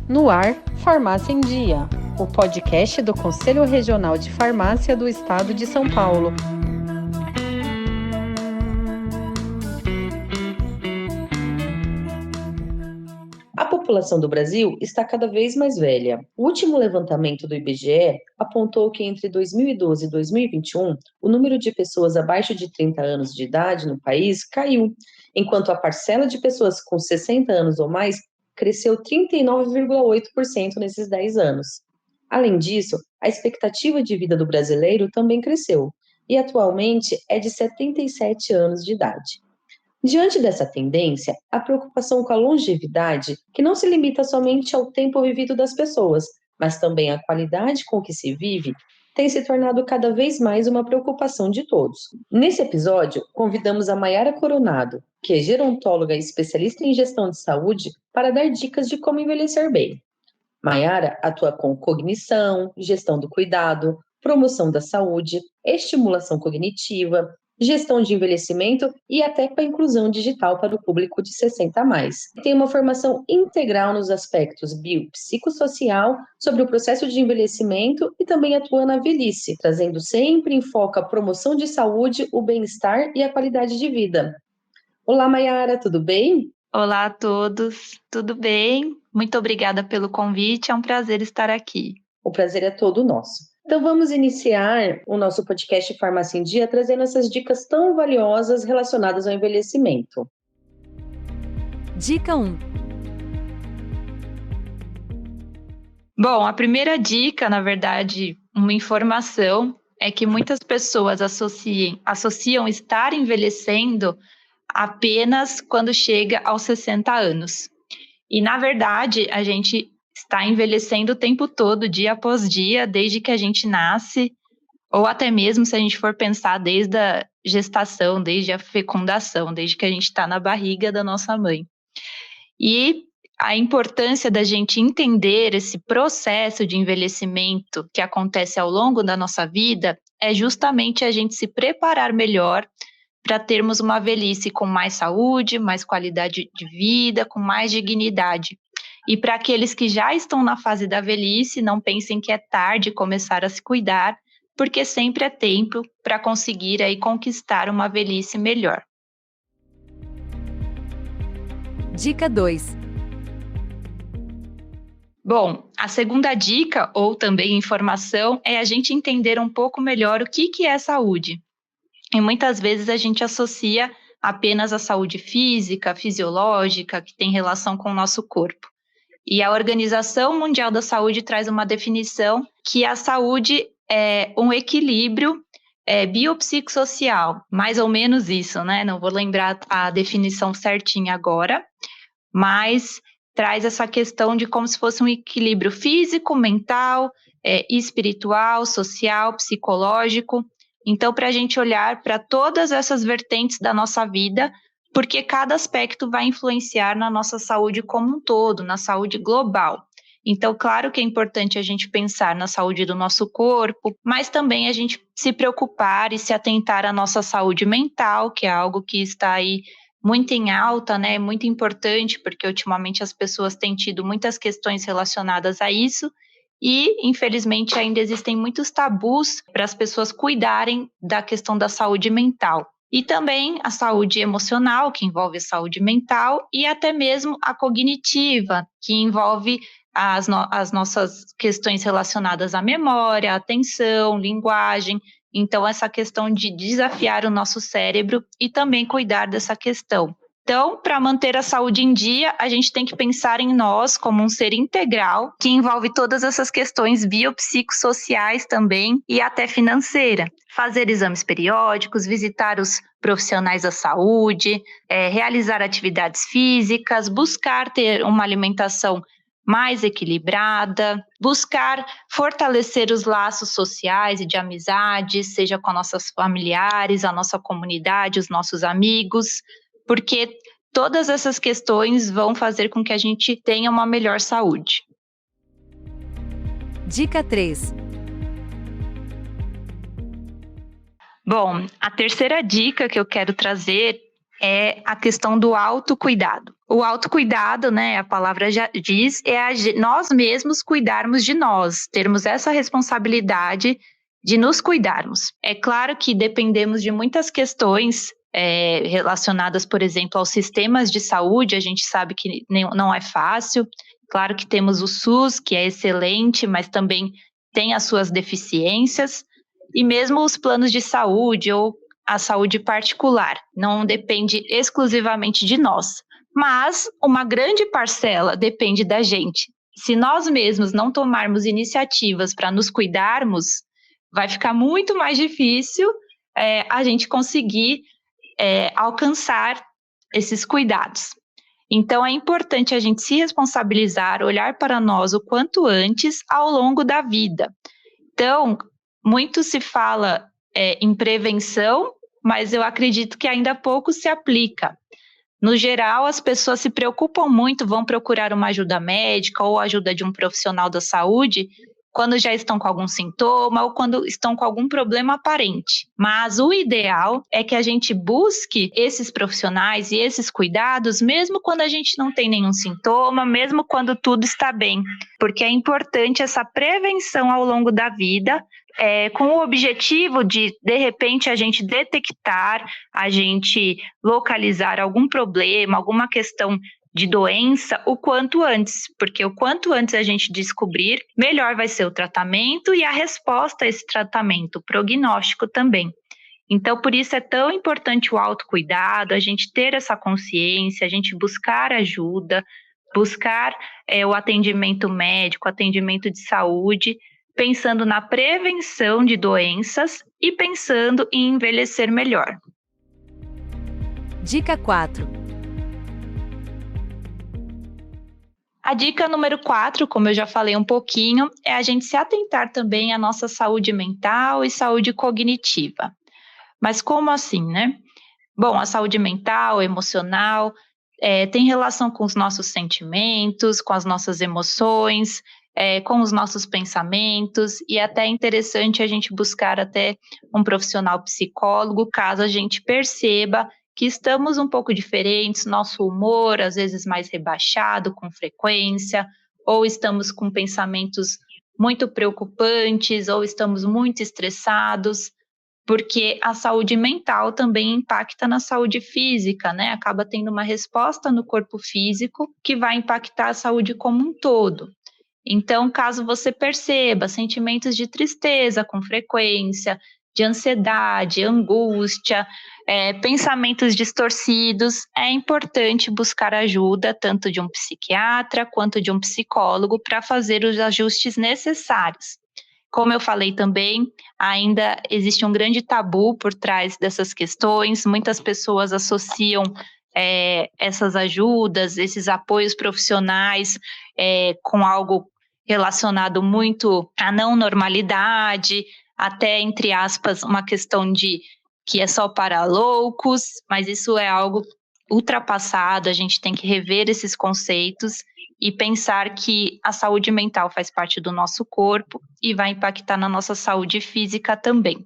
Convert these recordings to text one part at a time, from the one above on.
No ar, Farmácia em Dia, o podcast do Conselho Regional de Farmácia do Estado de São Paulo. A população do Brasil está cada vez mais velha. O último levantamento do IBGE apontou que entre 2012 e 2021, o número de pessoas abaixo de 30 anos de idade no país caiu, enquanto a parcela de pessoas com 60 anos ou mais cresceu 39,8% nesses 10 anos. Além disso, a expectativa de vida do brasileiro também cresceu, e atualmente é de 77 anos de idade. Diante dessa tendência, a preocupação com a longevidade, que não se limita somente ao tempo vivido das pessoas, mas também à qualidade com que se vive, tem se tornado cada vez mais uma preocupação de todos. Nesse episódio, convidamos a Maiara Coronado, que é gerontóloga e especialista em gestão de saúde, para dar dicas de como envelhecer bem. Maiara atua com cognição, gestão do cuidado, promoção da saúde, estimulação cognitiva, gestão de envelhecimento e até com a inclusão digital para o público de 60 a mais. Tem uma formação integral nos aspectos biopsicossocial sobre o processo de envelhecimento e também atua na velhice, trazendo sempre em foco a promoção de saúde, o bem-estar e a qualidade de vida. Olá, Maiara, tudo bem? Olá a todos, tudo bem? Muito obrigada pelo convite, é um prazer estar aqui. O prazer é todo nosso. Então vamos iniciar o nosso podcast Farmácia em Dia trazendo essas dicas tão valiosas relacionadas ao envelhecimento. Dica 1. Bom, a primeira dica, na verdade, uma informação, é que muitas pessoas associam estar envelhecendo apenas quando chega aos 60 anos. E, na verdade, a gente está envelhecendo o tempo todo, dia após dia, desde que a gente nasce, ou até mesmo se a gente for pensar desde a gestação, desde a fecundação, desde que a gente está na barriga da nossa mãe. E a importância da gente entender esse processo de envelhecimento que acontece ao longo da nossa vida é justamente a gente se preparar melhor para termos uma velhice com mais saúde, mais qualidade de vida, com mais dignidade. E para aqueles que já estão na fase da velhice, não pensem que é tarde começar a se cuidar, porque sempre é tempo para conseguir aí conquistar uma velhice melhor. Dica 2. Bom, a segunda dica, ou também informação, é a gente entender um pouco melhor o que é saúde. E muitas vezes a gente associa apenas a saúde física, fisiológica, que tem relação com o nosso corpo. E a Organização Mundial da Saúde traz uma definição que a saúde é um equilíbrio biopsicossocial, mais ou menos isso, né? Não vou lembrar a definição certinha agora, mas traz essa questão de como se fosse um equilíbrio físico, mental, espiritual, social, psicológico. Então, para a gente olhar para todas essas vertentes da nossa vida, porque cada aspecto vai influenciar na nossa saúde como um todo, na saúde global. Então, claro que é importante a gente pensar na saúde do nosso corpo, mas também a gente se preocupar e se atentar à nossa saúde mental, que é algo que está aí muito em alta, né? Muito importante, porque ultimamente as pessoas têm tido muitas questões relacionadas a isso, e, infelizmente, ainda existem muitos tabus para as pessoas cuidarem da questão da saúde mental. E também a saúde emocional, que envolve a saúde mental, e até mesmo a cognitiva, que envolve as nossas questões relacionadas à memória, atenção, linguagem. Então, essa questão de desafiar o nosso cérebro e também cuidar dessa questão. Então, para manter a saúde em dia, a gente tem que pensar em nós como um ser integral, que envolve todas essas questões biopsicossociais também e até financeira. Fazer exames periódicos, visitar os profissionais da saúde, realizar atividades físicas, buscar ter uma alimentação mais equilibrada, buscar fortalecer os laços sociais e de amizade, seja com nossos familiares, a nossa comunidade, os nossos amigos, porque todas essas questões vão fazer com que a gente tenha uma melhor saúde. Dica 3. Bom, a terceira dica que eu quero trazer é a questão do autocuidado. O autocuidado, né, a palavra já diz, nós mesmos cuidarmos de nós, termos essa responsabilidade de nos cuidarmos. É claro que dependemos de muitas questões relacionadas, por exemplo, aos sistemas de saúde, a gente sabe que não é fácil. Claro que temos o SUS, que é excelente, mas também tem as suas deficiências, e mesmo os planos de saúde ou a saúde particular, não depende exclusivamente de nós, mas uma grande parcela depende da gente. Se nós mesmos não tomarmos iniciativas para nos cuidarmos, vai ficar muito mais difícil a gente conseguir alcançar esses cuidados. Então, é importante a gente se responsabilizar, olhar para nós o quanto antes ao longo da vida. Então, muito se fala em prevenção, mas eu acredito que ainda pouco se aplica. No geral, as pessoas se preocupam muito, vão procurar uma ajuda médica ou ajuda de um profissional da saúde quando já estão com algum sintoma ou quando estão com algum problema aparente. Mas o ideal é que a gente busque esses profissionais e esses cuidados, mesmo quando a gente não tem nenhum sintoma, mesmo quando tudo está bem, porque é importante essa prevenção ao longo da vida, com o objetivo de repente, a gente detectar, a gente localizar algum problema, alguma questão de doença o quanto antes, porque o quanto antes a gente descobrir, melhor vai ser o tratamento e a resposta a esse tratamento, o prognóstico também. Então, por isso é tão importante o autocuidado, a gente ter essa consciência, a gente buscar ajuda, buscar o atendimento médico, atendimento de saúde, pensando na prevenção de doenças e pensando em envelhecer melhor. Dica 4. A dica número 4, como eu já falei um pouquinho, é a gente se atentar também à nossa saúde mental e saúde cognitiva. Mas como assim, né? Bom, a saúde mental, emocional, tem relação com os nossos sentimentos, com as nossas emoções, com os nossos pensamentos, e até é interessante a gente buscar até um profissional psicólogo, caso a gente perceba que estamos um pouco diferentes, nosso humor às vezes mais rebaixado com frequência, ou estamos com pensamentos muito preocupantes, ou estamos muito estressados, porque a saúde mental também impacta na saúde física, né? Acaba tendo uma resposta no corpo físico que vai impactar a saúde como um todo. Então, caso você perceba sentimentos de tristeza com frequência, de ansiedade, angústia, pensamentos distorcidos, é importante buscar ajuda tanto de um psiquiatra quanto de um psicólogo para fazer os ajustes necessários. Como eu falei também, ainda existe um grande tabu por trás dessas questões, muitas pessoas associam essas ajudas, esses apoios profissionais com algo relacionado muito à não normalidade, até, entre aspas, uma questão de que é só para loucos, mas isso é algo ultrapassado, a gente tem que rever esses conceitos e pensar que a saúde mental faz parte do nosso corpo e vai impactar na nossa saúde física também.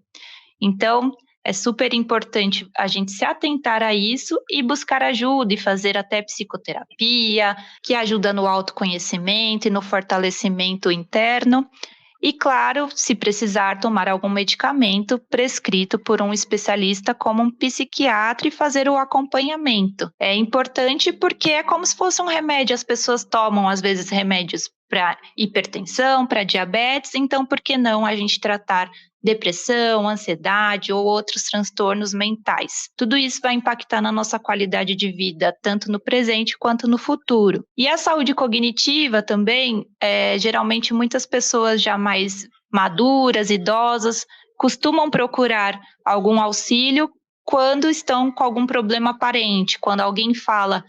Então, é super importante a gente se atentar a isso e buscar ajuda e fazer até psicoterapia, que ajuda no autoconhecimento e no fortalecimento interno. E, claro, se precisar tomar algum medicamento prescrito por um especialista como um psiquiatra e fazer o acompanhamento. É importante porque é como se fosse um remédio. As pessoas tomam, às vezes, remédios para hipertensão, para diabetes, então por que não a gente tratar depressão, ansiedade ou outros transtornos mentais? Tudo isso vai impactar na nossa qualidade de vida, tanto no presente quanto no futuro. E a saúde cognitiva também, geralmente muitas pessoas já mais maduras, idosas, costumam procurar algum auxílio quando estão com algum problema aparente, quando alguém fala: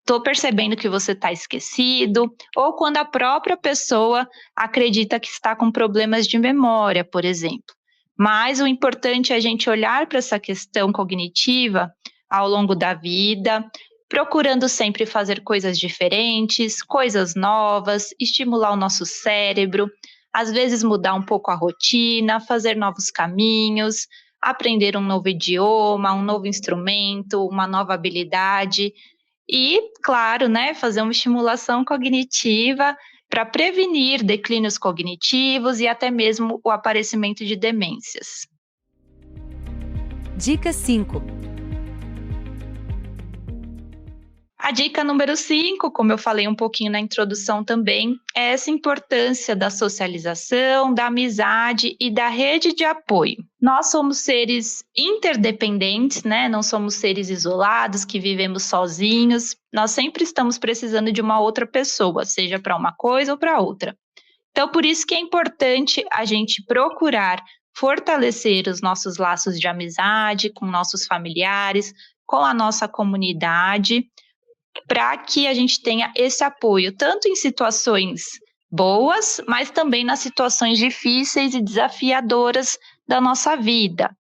estou percebendo que você está esquecido, ou quando a própria pessoa acredita que está com problemas de memória, por exemplo. Mas o importante é a gente olhar para essa questão cognitiva ao longo da vida, procurando sempre fazer coisas diferentes, coisas novas, estimular o nosso cérebro, às vezes mudar um pouco a rotina, fazer novos caminhos, aprender um novo idioma, um novo instrumento, uma nova habilidade e, claro, né, fazer uma estimulação cognitiva para prevenir declínios cognitivos e até mesmo o aparecimento de demências. Dica 5. A dica número 5, como eu falei um pouquinho na introdução também, é essa importância da socialização, da amizade e da rede de apoio. Nós somos seres interdependentes, né? Não somos seres isolados que vivemos sozinhos. Nós sempre estamos precisando de uma outra pessoa, seja para uma coisa ou para outra. Então, por isso que é importante a gente procurar fortalecer os nossos laços de amizade com nossos familiares, com a nossa comunidade, para que a gente tenha esse apoio, tanto em situações boas, mas também nas situações difíceis e desafiadoras da nossa vida.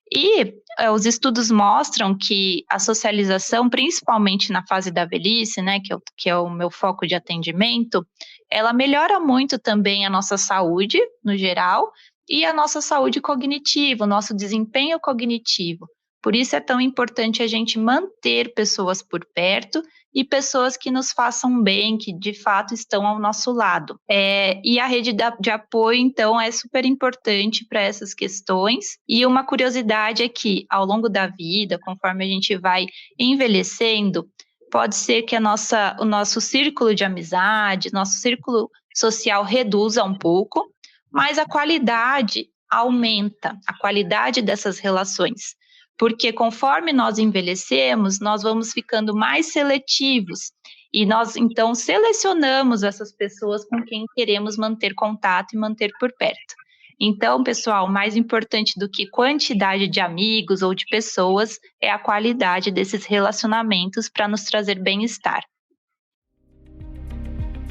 E os estudos mostram que a socialização, principalmente na fase da velhice, né, que é o meu foco de atendimento, ela melhora muito também a nossa saúde, no geral, e a nossa saúde cognitiva, o nosso desempenho cognitivo. Por isso é tão importante a gente manter pessoas por perto e pessoas que nos façam bem, que de fato estão ao nosso lado. E a rede de apoio, então, é super importante para essas questões. E uma curiosidade é que, ao longo da vida, conforme a gente vai envelhecendo, pode ser que o nosso círculo de amizade, nosso círculo social reduza um pouco, mas a qualidade aumenta, a qualidade dessas relações. Porque conforme nós envelhecemos, nós vamos ficando mais seletivos e nós, então, selecionamos essas pessoas com quem queremos manter contato e manter por perto. Então, pessoal, mais importante do que quantidade de amigos ou de pessoas é a qualidade desses relacionamentos para nos trazer bem-estar.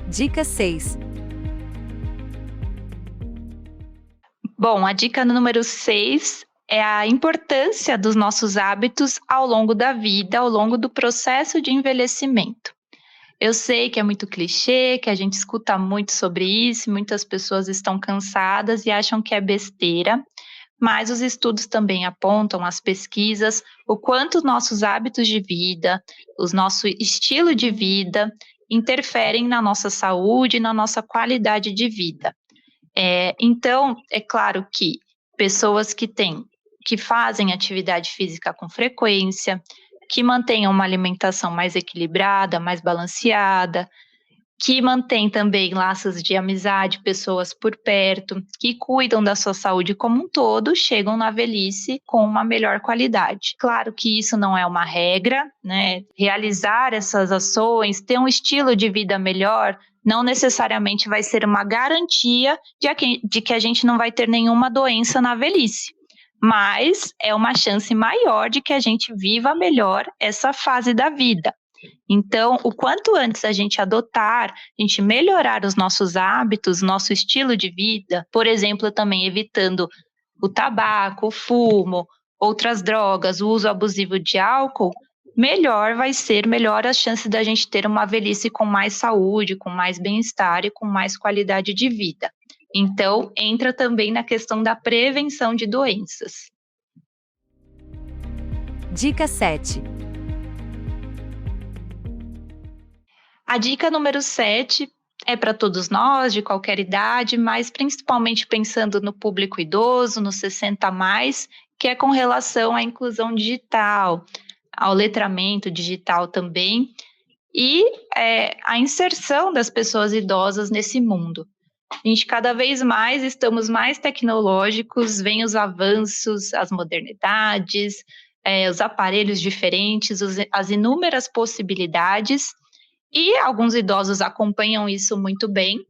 Dica 6. Bom, a dica número 6 é a importância dos nossos hábitos ao longo da vida, ao longo do processo de envelhecimento. Eu sei que é muito clichê, que a gente escuta muito sobre isso, muitas pessoas estão cansadas e acham que é besteira, mas os estudos também apontam, as pesquisas, o quanto os nossos hábitos de vida, o nosso estilo de vida interferem na nossa saúde e na nossa qualidade de vida. Então, é claro que pessoas que fazem atividade física com frequência, que mantenham uma alimentação mais equilibrada, mais balanceada, que mantém também laços de amizade, pessoas por perto, que cuidam da sua saúde como um todo, chegam na velhice com uma melhor qualidade. Claro que isso não é uma regra, né? Realizar essas ações, ter um estilo de vida melhor, não necessariamente vai ser uma garantia de que a gente não vai ter nenhuma doença na velhice. Mas é uma chance maior de que a gente viva melhor essa fase da vida. Então, o quanto antes a gente adotar, a gente melhorar os nossos hábitos, nosso estilo de vida, por exemplo, também evitando o tabaco, o fumo, outras drogas, o uso abusivo de álcool, melhor a chance da gente ter uma velhice com mais saúde, com mais bem-estar e com mais qualidade de vida. Então, entra também na questão da prevenção de doenças. Dica 7. A dica número 7 é para todos nós, de qualquer idade, mas principalmente pensando no público idoso, nos 60+, que é com relação à inclusão digital, ao letramento digital também, e a inserção das pessoas idosas nesse mundo. A gente cada vez mais estamos mais tecnológicos, vem os avanços, as modernidades, os aparelhos diferentes, as inúmeras possibilidades, e alguns idosos acompanham isso muito bem,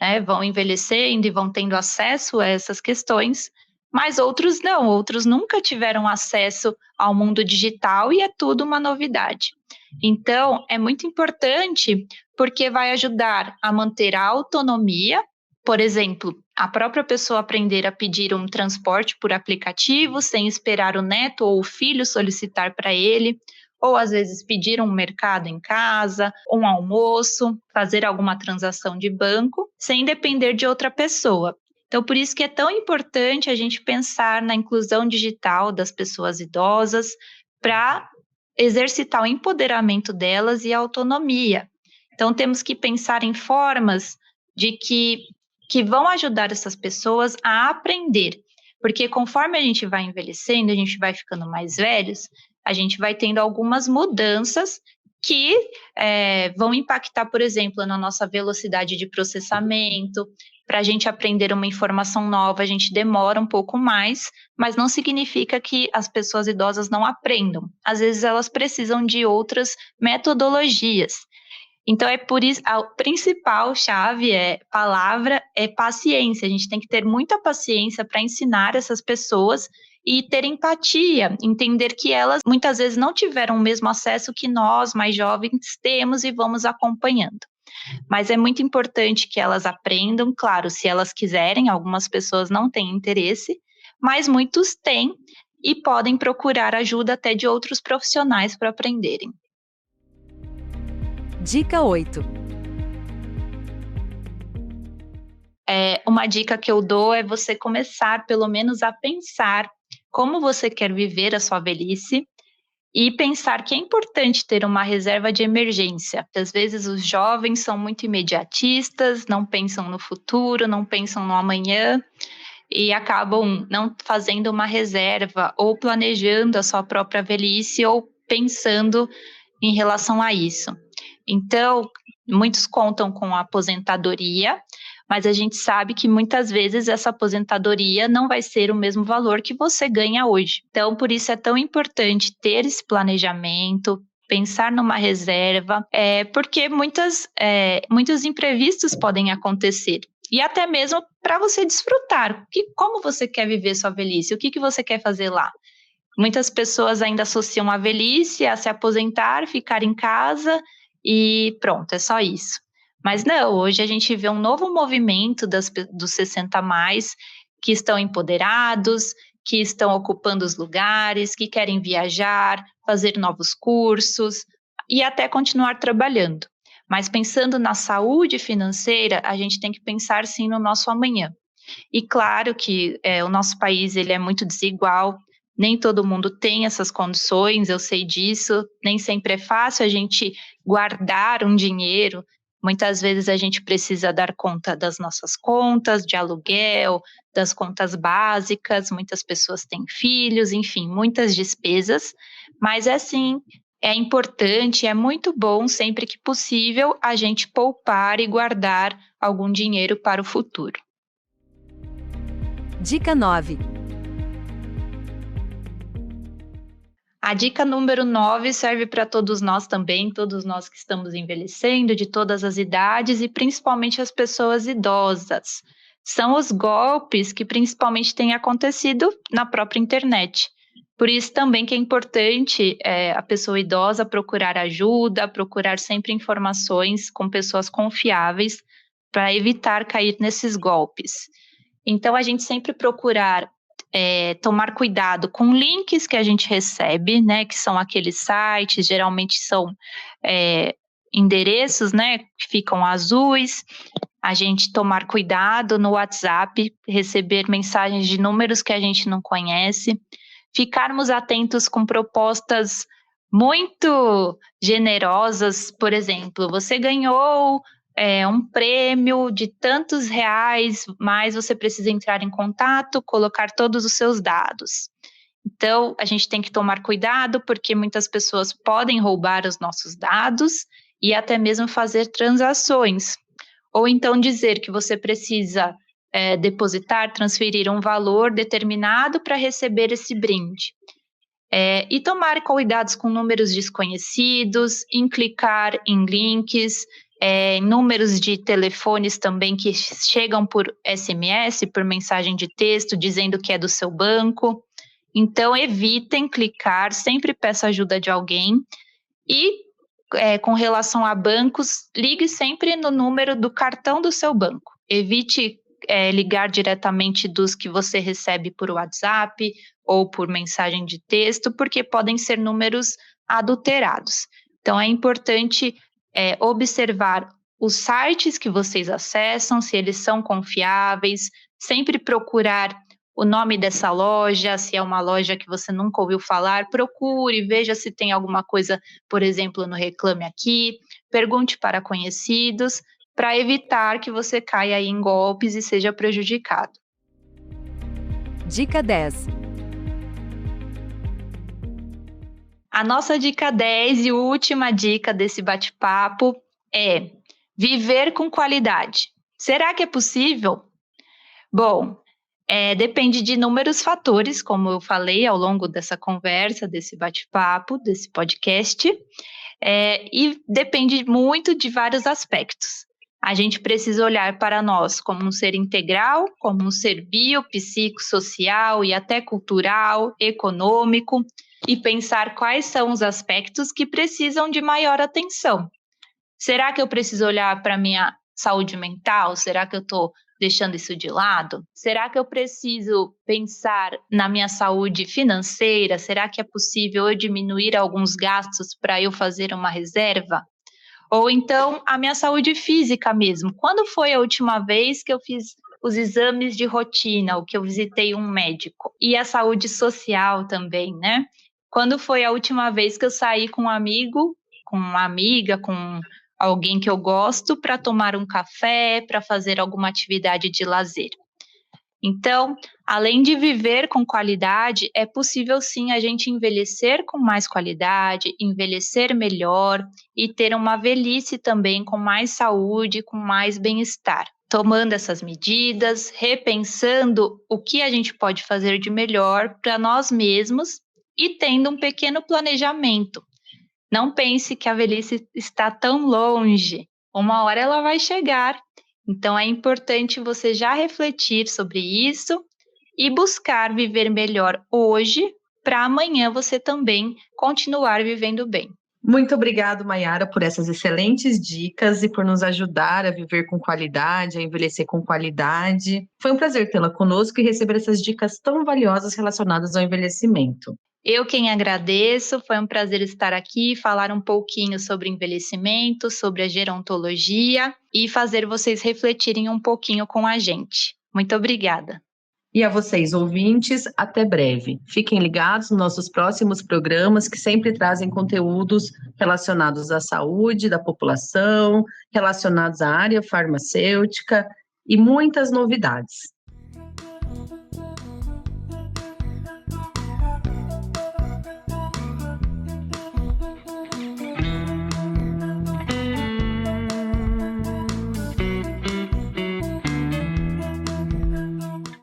né, vão envelhecendo e vão tendo acesso a essas questões, mas outros não, outros nunca tiveram acesso ao mundo digital e é tudo uma novidade. Então, é muito importante porque vai ajudar a manter a autonomia. Por exemplo, a própria pessoa aprender a pedir um transporte por aplicativo sem esperar o neto ou o filho solicitar para ele, ou às vezes pedir um mercado em casa, um almoço, fazer alguma transação de banco, sem depender de outra pessoa. Então, por isso que é tão importante a gente pensar na inclusão digital das pessoas idosas para exercitar o empoderamento delas e a autonomia. Então, temos que pensar em formas de que vão ajudar essas pessoas a aprender, porque conforme a gente vai envelhecendo, a gente vai ficando mais velhos, a gente vai tendo algumas mudanças que vão impactar, por exemplo, na nossa velocidade de processamento. Para a gente aprender uma informação nova, a gente demora um pouco mais, mas não significa que as pessoas idosas não aprendam. Às vezes elas precisam de outras metodologias. Então, é por isso, a principal palavra é paciência. A gente tem que ter muita paciência para ensinar essas pessoas e ter empatia, entender que elas muitas vezes não tiveram o mesmo acesso que nós, mais jovens, temos e vamos acompanhando. Mas é muito importante que elas aprendam, claro, se elas quiserem, algumas pessoas não têm interesse, mas muitos têm e podem procurar ajuda até de outros profissionais para aprenderem. Dica 8. Uma dica que eu dou é você começar, pelo menos, a pensar como você quer viver a sua velhice e pensar que é importante ter uma reserva de emergência. Às vezes os jovens são muito imediatistas, não pensam no futuro, não pensam no amanhã e acabam não fazendo uma reserva ou planejando a sua própria velhice ou pensando em relação a isso. Então, muitos contam com a aposentadoria, mas a gente sabe que muitas vezes essa aposentadoria não vai ser o mesmo valor que você ganha hoje. Então, por isso é tão importante ter esse planejamento, pensar numa reserva, porque muitos imprevistos podem acontecer. E até mesmo para você desfrutar. Como você quer viver sua velhice? O que você quer fazer lá? Muitas pessoas ainda associam a velhice a se aposentar, ficar em casa e pronto, é só isso. Mas não, hoje a gente vê um novo movimento dos 60 mais que estão empoderados, que estão ocupando os lugares, que querem viajar, fazer novos cursos e até continuar trabalhando. Mas pensando na saúde financeira, a gente tem que pensar sim no nosso amanhã. E claro que o nosso país ele é muito desigual, nem todo mundo tem essas condições, eu sei disso, nem sempre é fácil a gente guardar um dinheiro. Muitas vezes a gente precisa dar conta das nossas contas de aluguel, das contas básicas, muitas pessoas têm filhos, enfim, muitas despesas, mas é importante, é muito bom sempre que possível a gente poupar e guardar algum dinheiro para o futuro. Dica 9. A dica número 9 serve para todos nós também, todos nós que estamos envelhecendo, de todas as idades e principalmente as pessoas idosas. São os golpes que principalmente têm acontecido na própria internet. Por isso também que é importante a pessoa idosa procurar ajuda, procurar sempre informações com pessoas confiáveis para evitar cair nesses golpes. Então, a gente sempre procurar tomar cuidado com links que a gente recebe, né, que são aqueles sites, geralmente são endereços, né, que ficam azuis. A gente tomar cuidado no WhatsApp, receber mensagens de números que a gente não conhece, ficarmos atentos com propostas muito generosas, por exemplo, você ganhou um prêmio de tantos reais, mas você precisa entrar em contato, colocar todos os seus dados. Então, a gente tem que tomar cuidado, porque muitas pessoas podem roubar os nossos dados e até mesmo fazer transações. Ou então dizer que você precisa depositar, transferir um valor determinado para receber esse brinde. E tomar cuidados com números desconhecidos, em clicar em links, números de telefones também que chegam por SMS, por mensagem de texto, dizendo que é do seu banco. Então, evitem clicar, sempre peça ajuda de alguém. E, com relação a bancos, ligue sempre no número do cartão do seu banco. Evite ligar diretamente dos que você recebe por WhatsApp ou por mensagem de texto, porque podem ser números adulterados. Então, é importante observar os sites que vocês acessam, se eles são confiáveis, sempre procurar o nome dessa loja, se é uma loja que você nunca ouviu falar, procure, veja se tem alguma coisa, por exemplo, no Reclame Aqui, pergunte para conhecidos, para evitar que você caia aí em golpes e seja prejudicado. Dica 10. A nossa dica 10 e última dica desse bate-papo é viver com qualidade. Será que é possível? Bom, depende de inúmeros fatores, como eu falei ao longo dessa conversa, desse bate-papo, desse podcast, e depende muito de vários aspectos. A gente precisa olhar para nós como um ser integral, como um ser biopsicossocial e até cultural, econômico, e pensar quais são os aspectos que precisam de maior atenção. Será que eu preciso olhar para a minha saúde mental? Será que eu estou deixando isso de lado? Será que eu preciso pensar na minha saúde financeira? Será que é possível eu diminuir alguns gastos para eu fazer uma reserva? Ou então a minha saúde física mesmo. Quando foi a última vez que eu fiz os exames de rotina, ou que eu visitei um médico? E a saúde social também, né? Quando foi a última vez que eu saí com um amigo, com uma amiga, com alguém que eu gosto, para tomar um café, para fazer alguma atividade de lazer? Então, além de viver com qualidade, é possível sim a gente envelhecer com mais qualidade, envelhecer melhor e ter uma velhice também com mais saúde, com mais bem-estar. Tomando essas medidas, repensando o que a gente pode fazer de melhor para nós mesmos e tendo um pequeno planejamento. Não pense que a velhice está tão longe. Uma hora ela vai chegar. Então, é importante você já refletir sobre isso e buscar viver melhor hoje, para amanhã você também continuar vivendo bem. Muito obrigado, Maiara, por essas excelentes dicas e por nos ajudar a viver com qualidade, a envelhecer com qualidade. Foi um prazer tê-la conosco e receber essas dicas tão valiosas relacionadas ao envelhecimento. Eu quem agradeço, foi um prazer estar aqui, falar um pouquinho sobre envelhecimento, sobre a gerontologia e fazer vocês refletirem um pouquinho com a gente. Muito obrigada. E a vocês, ouvintes, até breve. Fiquem ligados nos nossos próximos programas que sempre trazem conteúdos relacionados à saúde da população, relacionados à área farmacêutica e muitas novidades.